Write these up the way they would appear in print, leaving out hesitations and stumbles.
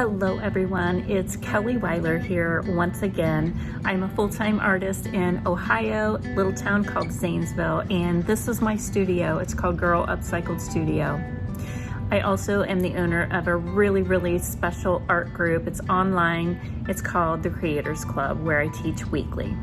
Hello everyone, it's Kelly Weiler here once again. I'm a full-time artist in Ohio, little town called Zanesville, and this is my studio. It's called Girl Upcycled Studio. I also am the owner of a really special art group. It's online. It's called the Creators Club, where I teach weekly.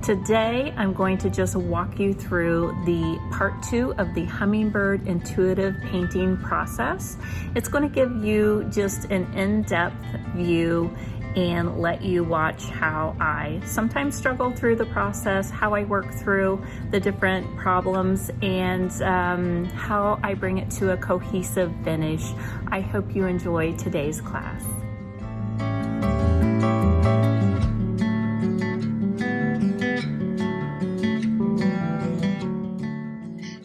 Today, I'm going to just walk you through the part 2 of the Hummingbird intuitive painting process. It's going to give you just an in-depth view and let you watch how I sometimes struggle through the process, how I work through the different problems, and how I bring it to a cohesive finish. I hope you enjoy today's class.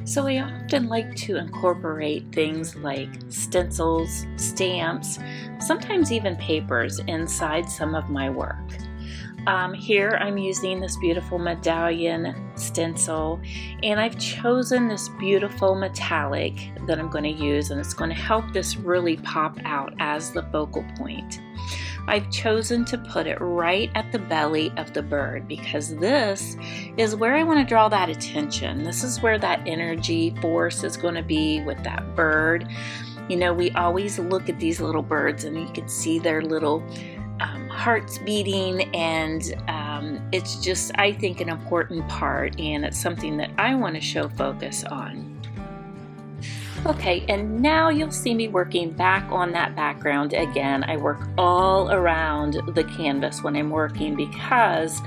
So I often like to incorporate things like stencils, stamps, sometimes even papers inside some of my work. Here I'm using this beautiful medallion stencil, and I've chosen this beautiful metallic that I'm going to use, and it's going to help this really pop out as the focal point. I've chosen to put it right at the belly of the bird because this is where I want to draw that attention. This is where that energy force is going to be with that bird. You know, we always look at these little birds and you can see their little hearts beating, and it's just, I think, an important part, and it's something that I want to show focus on. Okay, and now you'll see me working back on that background again. I work all around the canvas when I'm working because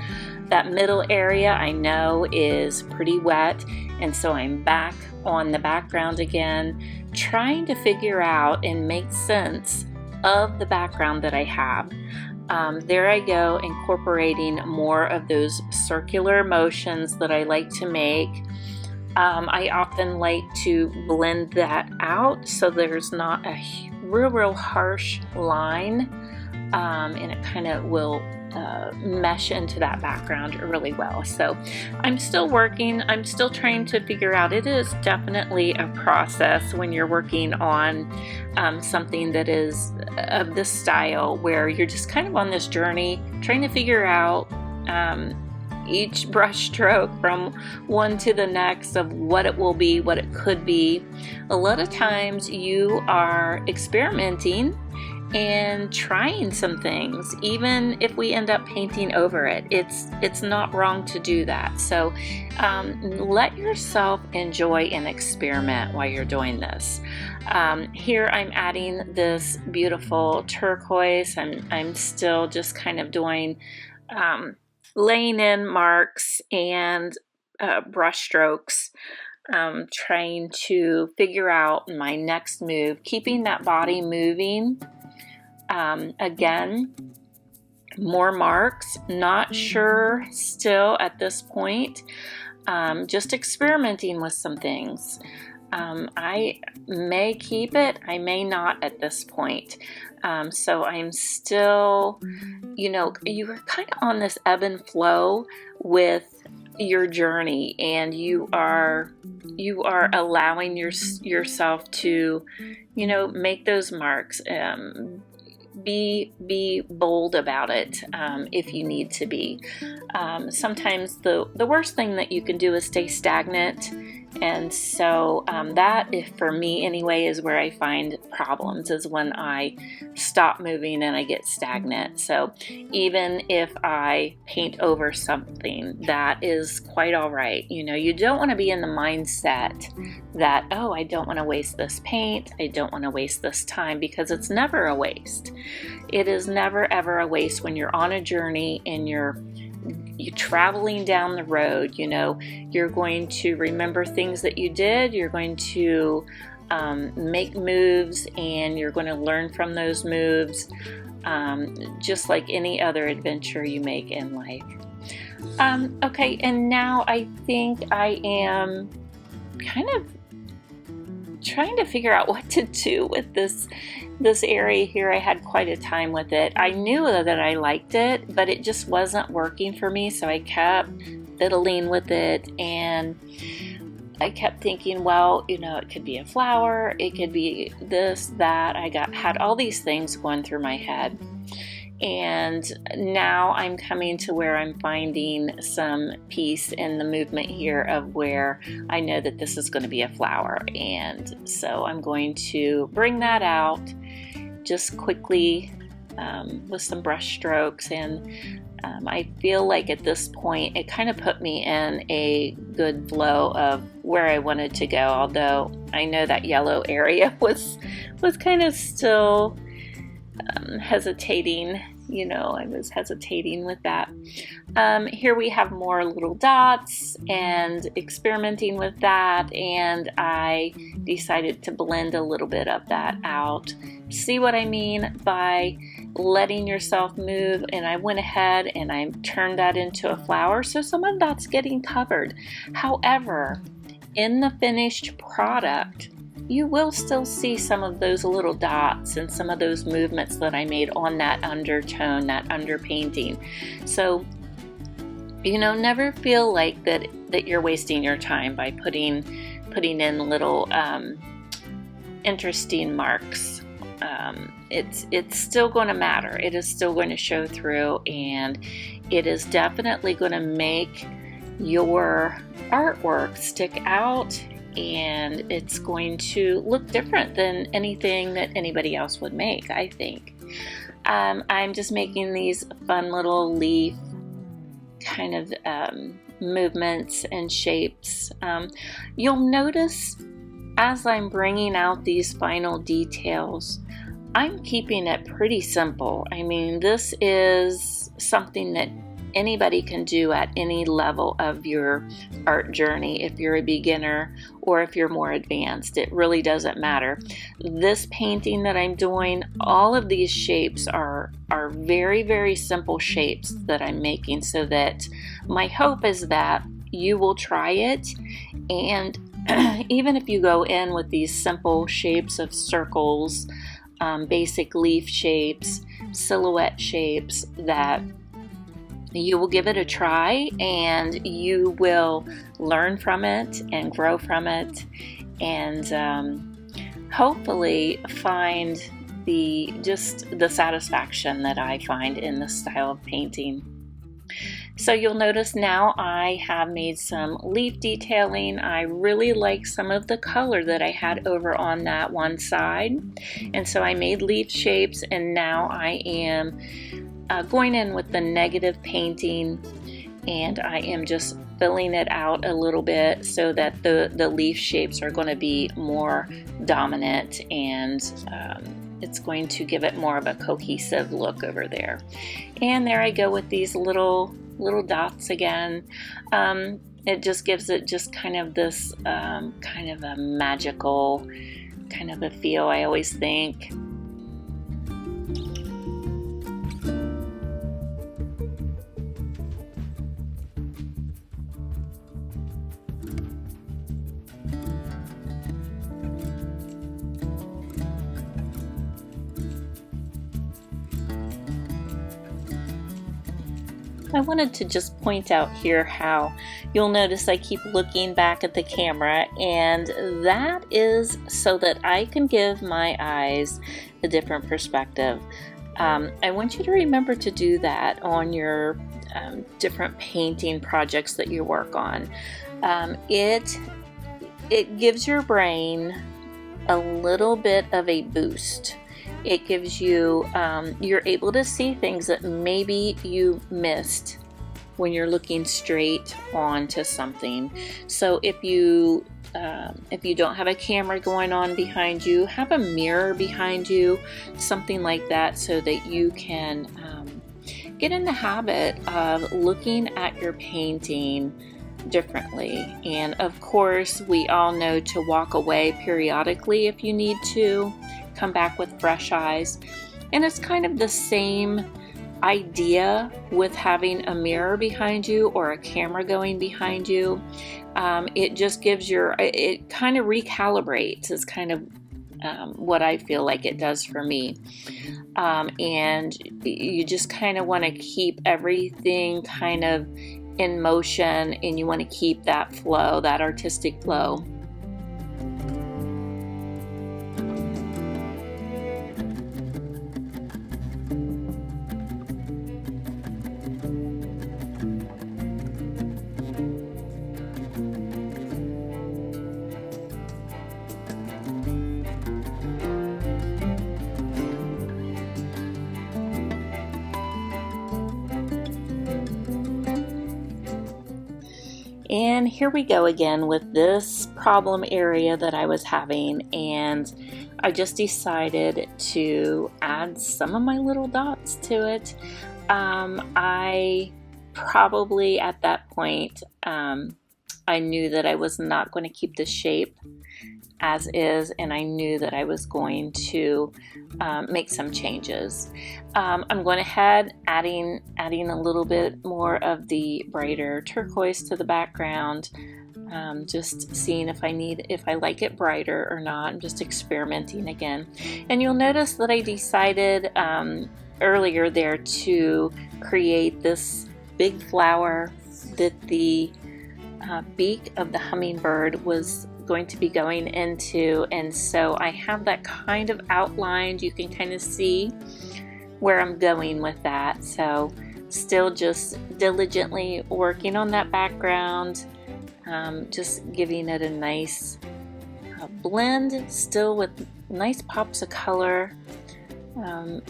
that middle area I know is pretty wet, and so I'm back on the background again, trying to figure out and make sense of the background that I have. There I go, incorporating more of those circular motions that I like to make. I often like to blend that out so there's not a real harsh line, and it kind of will mesh into that background really well. So I'm still working, I'm still trying to figure out. It is definitely a process when you're working on something that is of this style, where you're just kind of on this journey trying to figure out each brush stroke from one to the next of what it will be, what it could be. A lot of times you are experimenting and trying some things, even if we end up painting over it. It's not wrong to do that. So let yourself enjoy and experiment while you're doing this. Here I'm adding this beautiful turquoise. I'm still just kind of doing laying in marks and brush strokes, trying to figure out my next move, keeping that body moving. Again, more marks, not sure still at this point, just experimenting with some things. I may keep it, I may not at this point. So I'm still, you know, you are kind of on this ebb and flow with your journey, and you are allowing yourself to, you know, make those marks. Be bold about it if you need to be. Sometimes the worst thing that you can do is stay stagnant. And so that, if for me anyway, is where I find problems, is when I stop moving and I get stagnant. So even if I paint over something, that is quite all right. You know, you don't want to be in the mindset that, oh, I don't want to waste this paint, I don't want to waste this time, because it's never a waste. It is never ever a waste when you're on a journey and you're traveling down the road. You know, you're going to remember things that you did, you're going to make moves, and you're going to learn from those moves, just like any other adventure you make in life. Okay, and now I think I am kind of trying to figure out what to do with this area here. I had quite a time with it. I knew that I liked it, but it just wasn't working for me, so I kept fiddling with it. And I kept thinking, well, it could be a flower, it could be this, that. Had all these things going through my head. And now I'm coming to where I'm finding some peace in the movement here of where I know that this is going to be a flower. And so I'm going to bring that out just quickly with some brush strokes. And I feel like at this point it kind of put me in a good flow of where I wanted to go, although I know that yellow area was kind of still hesitating. I was hesitating with that. Here we have more little dots and experimenting with that, and I decided to blend a little bit of that out. See what I mean by letting yourself move? And I went ahead and I turned that into a flower, so some of that's getting covered. However, in the finished product, you will still see some of those little dots and some of those movements that I made on that undertone, that underpainting. So, never feel like that you're wasting your time by putting in little interesting marks. It's still going to matter. It is still going to show through, and it is definitely going to make your artwork stick out, and it's going to look different than anything that anybody else would make, I think. I'm just making these fun little leaf kind of movements and shapes. You'll notice as I'm bringing out these final details, I'm keeping it pretty simple. I mean, this is something that anybody can do at any level of your art journey. If you're a beginner or if you're more advanced, it really doesn't matter. This painting that I'm doing, all of these shapes are very, very simple shapes that I'm making, so that my hope is that you will try it, and even if you go in with these simple shapes of circles, basic leaf shapes, silhouette shapes, that you will give it a try and you will learn from it and grow from it, and hopefully find the satisfaction that I find in this style of painting. So you'll notice now I have made some leaf detailing. I really like some of the color that I had over on that one side, and so I made leaf shapes, and now I am going in with the negative painting, and I am just filling it out a little bit so that the leaf shapes are going to be more dominant, and it's going to give it more of a cohesive look over there. And there I go with these little dots again. It just gives it just kind of this kind of a magical kind of a feel, I always think. I wanted to just point out here how you'll notice I keep looking back at the camera, and that is so that I can give my eyes a different perspective. I want you to remember to do that on your different painting projects that you work on. It gives your brain a little bit of a boost. It gives you, you're able to see things that maybe you missed when you're looking straight onto something. So if you don't have a camera going on behind you, have a mirror behind you, something like that, so that you can get in the habit of looking at your painting differently. And of course, we all know to walk away periodically if you need to. Come back with fresh eyes. And it's kind of the same idea with having a mirror behind you or a camera going behind you. It just gives it kind of recalibrates, is kind of what I feel like it does for me. And you just kind of want to keep everything kind of in motion, and you want to keep that flow, that artistic flow. And here we go again with this problem area that I was having, and I just decided to add some of my little dots to it. I probably at that point I knew that I was not going to keep the shape as is, and I knew that I was going to make some changes. I'm going ahead adding a little bit more of the brighter turquoise to the background, just seeing if I like it brighter or not. I'm just experimenting again. And you'll notice that I decided earlier there to create this big flower that the beak of the hummingbird was going to be going into, and so I have that kind of outlined. You can kind of see where I'm going with that. So still just diligently working on that background, just giving it a nice blend, still with nice pops of color,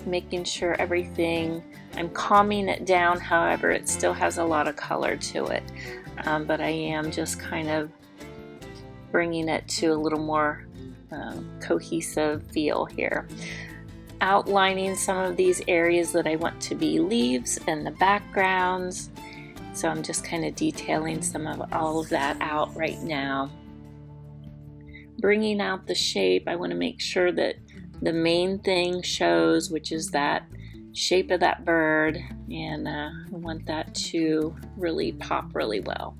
making sure everything, I'm calming it down. However, it still has a lot of color to it, but I am just kind of bringing it to a little more cohesive feel here. Outlining some of these areas that I want to be leaves and the backgrounds. So I'm just kind of detailing some of all of that out right now. Bringing out the shape, I want to make sure that the main thing shows, which is that shape of that bird, and I want that to really pop really well.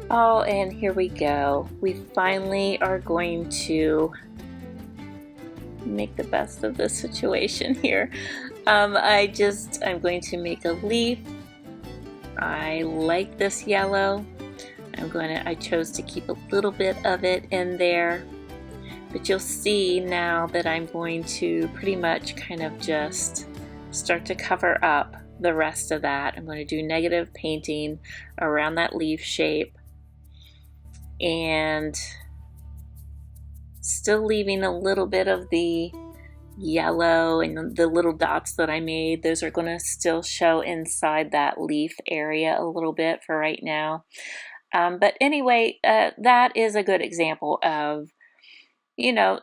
Oh, and here we go. We finally are going to make the best of this situation here. I'm going to make a leaf. I like this yellow. I chose to keep a little bit of it in there. But you'll see now that I'm going to pretty much kind of just start to cover up the rest of that. I'm going to do negative painting around that leaf shape, and still leaving a little bit of the yellow and the little dots that I made. Those are going to still show inside that leaf area a little bit for right now. But anyway, that is a good example of,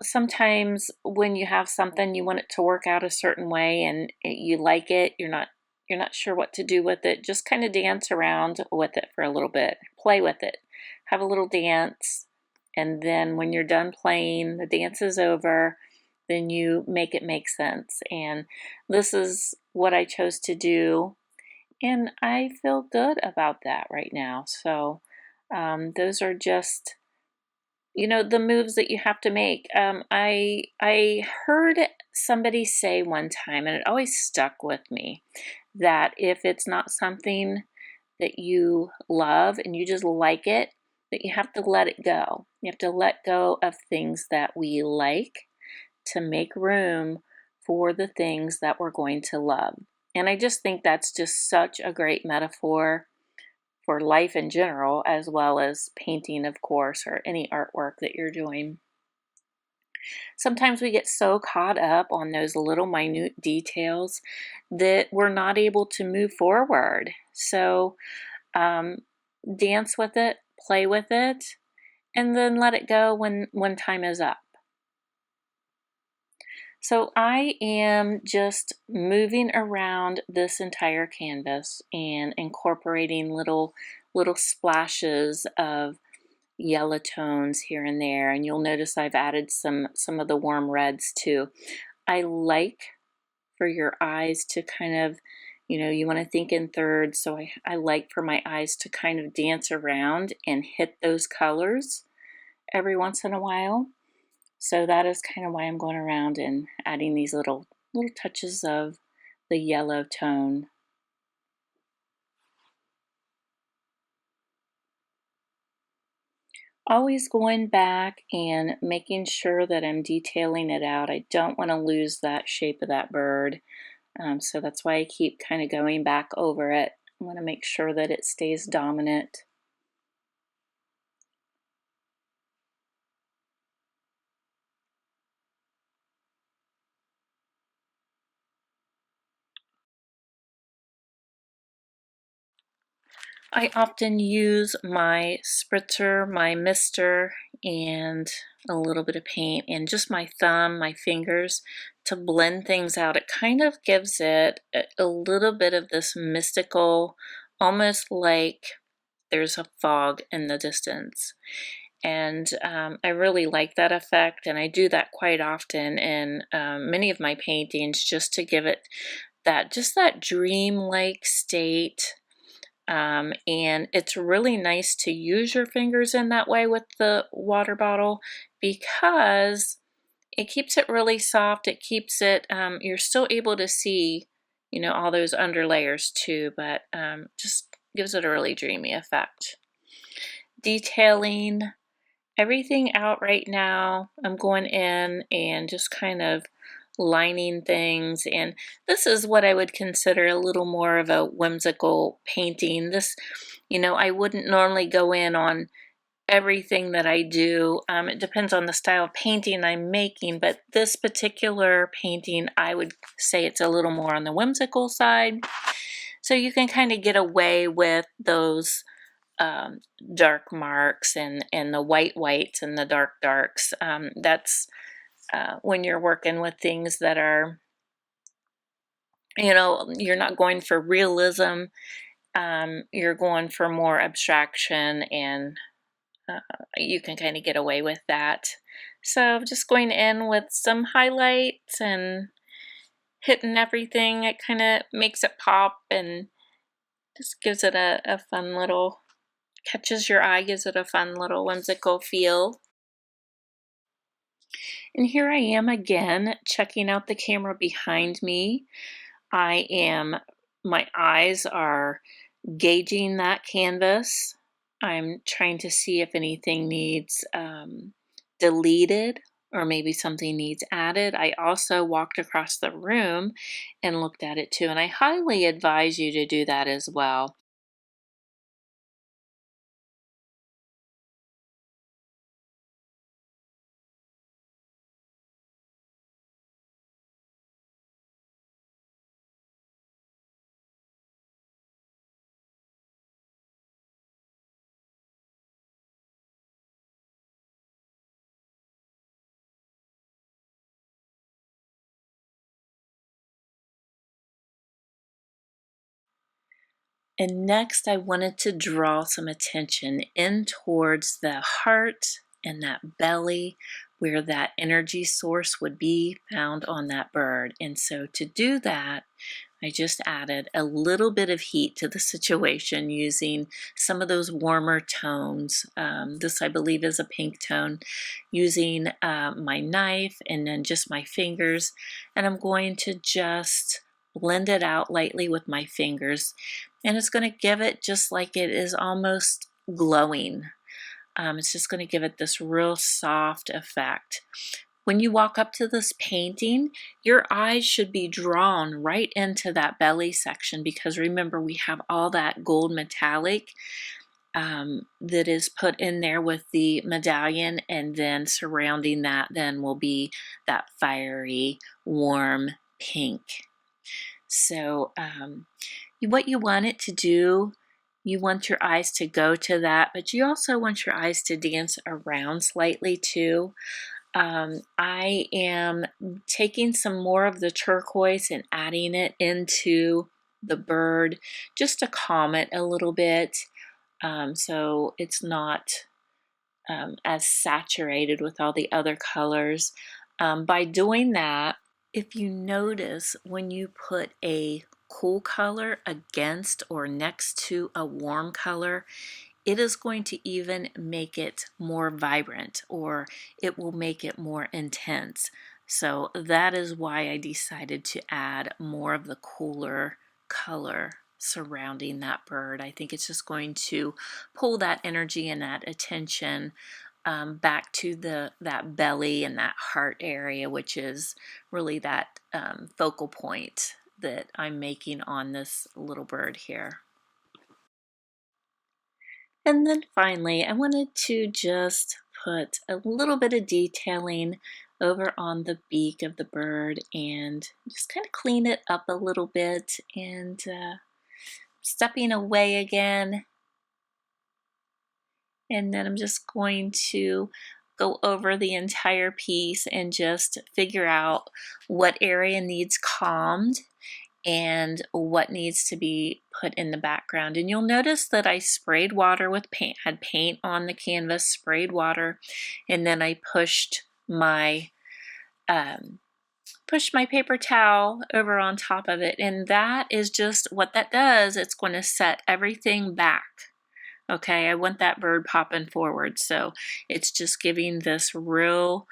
sometimes when you have something, you want it to work out a certain way and you like it, you're not sure what to do with it. Just kind of dance around with it for a little bit, play with it. Have a little dance, and then when you're done playing, the dance is over, then you make it make sense. And this is what I chose to do, and I feel good about that right now. So those are just, the moves that you have to make. I heard somebody say one time, and it always stuck with me, that if it's not something that you love and you just like it, that you have to let it go. You have to let go of things that we like to make room for the things that we're going to love. And I just think that's just such a great metaphor for life in general, as well as painting, of course, or any artwork that you're doing. Sometimes we get so caught up on those little minute details that we're not able to move forward. So dance with it, play with it, and then let it go when time is up. So I am just moving around this entire canvas and incorporating little splashes of yellow tones here and there, and you'll notice I've added some of the warm reds too. I like for your eyes to kind of, you want to think in thirds, so I like for my eyes to kind of dance around and hit those colors every once in a while. So that is kind of why I'm going around and adding these little touches of the yellow tone. Always going back and making sure that I'm detailing it out. I don't want to lose that shape of that bird. So that's why I keep kind of going back over it. I want to make sure that it stays dominant. I often use my spritzer, my mister, and a little bit of paint and just my thumb, my fingers to blend things out. It kind of gives it a little bit of this mystical, almost like there's a fog in the distance. And I really like that effect, and I do that quite often in many of my paintings just to give it that dream-like state. And it's really nice to use your fingers in that way with the water bottle because it keeps it really soft. It keeps it, you're still able to see, all those under layers too, but just gives it a really dreamy effect. Detailing everything out right now. I'm going in and just kind of lining things, and this is what I would consider a little more of a whimsical painting. This, I wouldn't normally go in on everything that I do. It depends on the style of painting I'm making, but this particular painting, I would say it's a little more on the whimsical side. So you can kind of get away with those dark marks and the whites and the darks. That's when you're working with things that are, you're not going for realism. You're going for more abstraction, and you can kind of get away with that. So just going in with some highlights and hitting everything, it kind of makes it pop and just gives it a fun little, catches your eye, gives it a fun little whimsical feel. And here I am again, checking out the camera behind me. My eyes are gauging that canvas. I'm trying to see if anything needs deleted or maybe something needs added. I also walked across the room and looked at it too, and I highly advise you to do that as well. And next, I wanted to draw some attention in towards the heart and that belly where that energy source would be found on that bird. And so to do that, I just added a little bit of heat to the situation using some of those warmer tones. This, I believe, is a pink tone, using my knife and then just my fingers. And I'm going to just blend it out lightly with my fingers. And it's going to give it just like it is almost glowing. It's just going to give it this real soft effect. When you walk up to this painting, your eyes should be drawn right into that belly section because remember, we have all that gold metallic that is put in there with the medallion, and then surrounding that then will be that fiery, warm pink. So what you want it to do, you want your eyes to go to that, but you also want your eyes to dance around slightly too. I am taking some more of the turquoise and adding it into the bird just to calm it a little bit, so it's not as saturated with all the other colors. By doing that, if you notice when you put a cool color against or next to a warm color, it is going to even make it more vibrant, or it will make it more intense. So that is why I decided to add more of the cooler color surrounding that bird. I think it's just going to pull that energy and that attention back to that belly and that heart area, which is really that focal point that I'm making on this little bird here. And then finally, I wanted to just put a little bit of detailing over on the beak of the bird and just kind of clean it up a little bit, and stepping away again. And then I'm just going to go over the entire piece and just figure out what area needs calmed and what needs to be put in the background. And you'll notice that I sprayed water with paint, had paint on the canvas, sprayed water, and then I pushed my paper towel over on top of it. And that is just what that does. It's going to set everything back. Okay, I want that bird popping forward, so it's just giving this real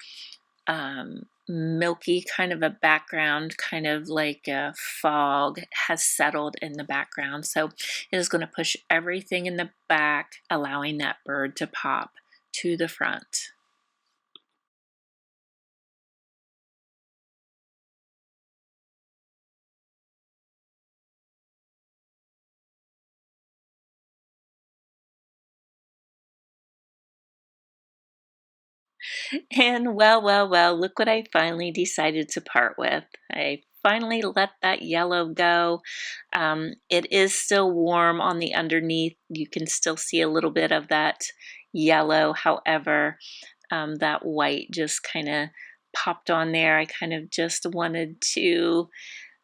milky kind of a background, kind of like a fog has settled in the background. So it is going to push everything in the back, allowing that bird to pop to the front. And well, look what I finally decided to part with. I finally let that yellow go. It is still warm on the underneath. You can still see a little bit of that yellow. However, that white just kind of popped on there. I kind of just wanted to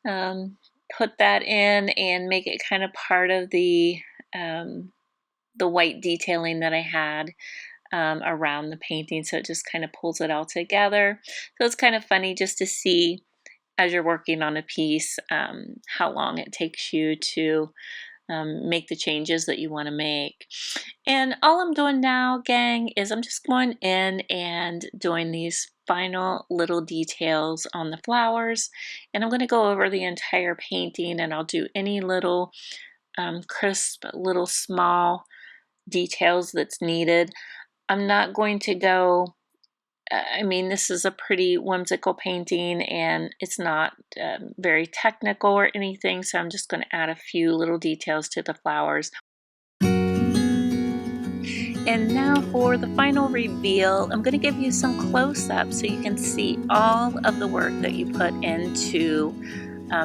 put that in and make it kind of part of the white detailing that I had around the painting, so it just kind of pulls it all together. So it's kind of funny just to see as you're working on a piece how long it takes you to make the changes that you want to make. And all I'm doing now, gang, is I'm just going in and doing these final little details on the flowers, and I'm going to go over the entire painting, and I'll do any little crisp little small details that's needed. I'm not going to go, I mean, this is a pretty whimsical painting and it's not very technical or anything, so I'm just going to add a few little details to the flowers. And now for the final reveal, I'm going to give you some close-ups so you can see all of the work that you put into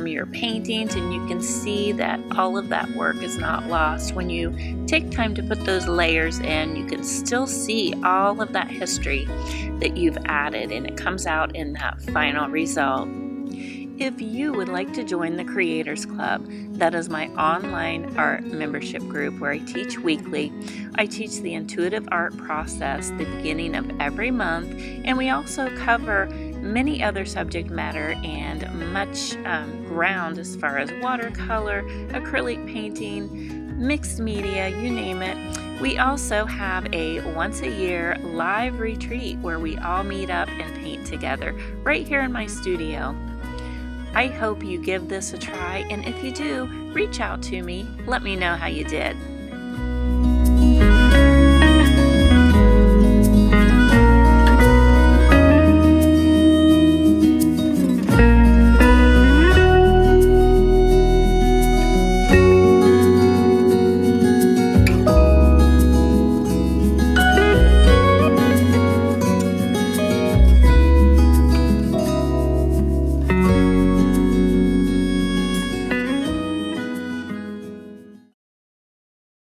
your paintings, and you can see that all of that work is not lost. When you take time to put those layers in, you can still see all of that history that you've added, and it comes out in that final result. If you would like to join the Creators Club, that is my online art membership group where I teach weekly. I teach the intuitive art process the beginning of every month, and we also cover many other subject matter and much ground as far as watercolor, acrylic painting, mixed media, you name it. We also have a once a year live retreat where we all meet up and paint together right here in my studio. I hope you give this a try, and if you do, reach out to me. Let me know how you did.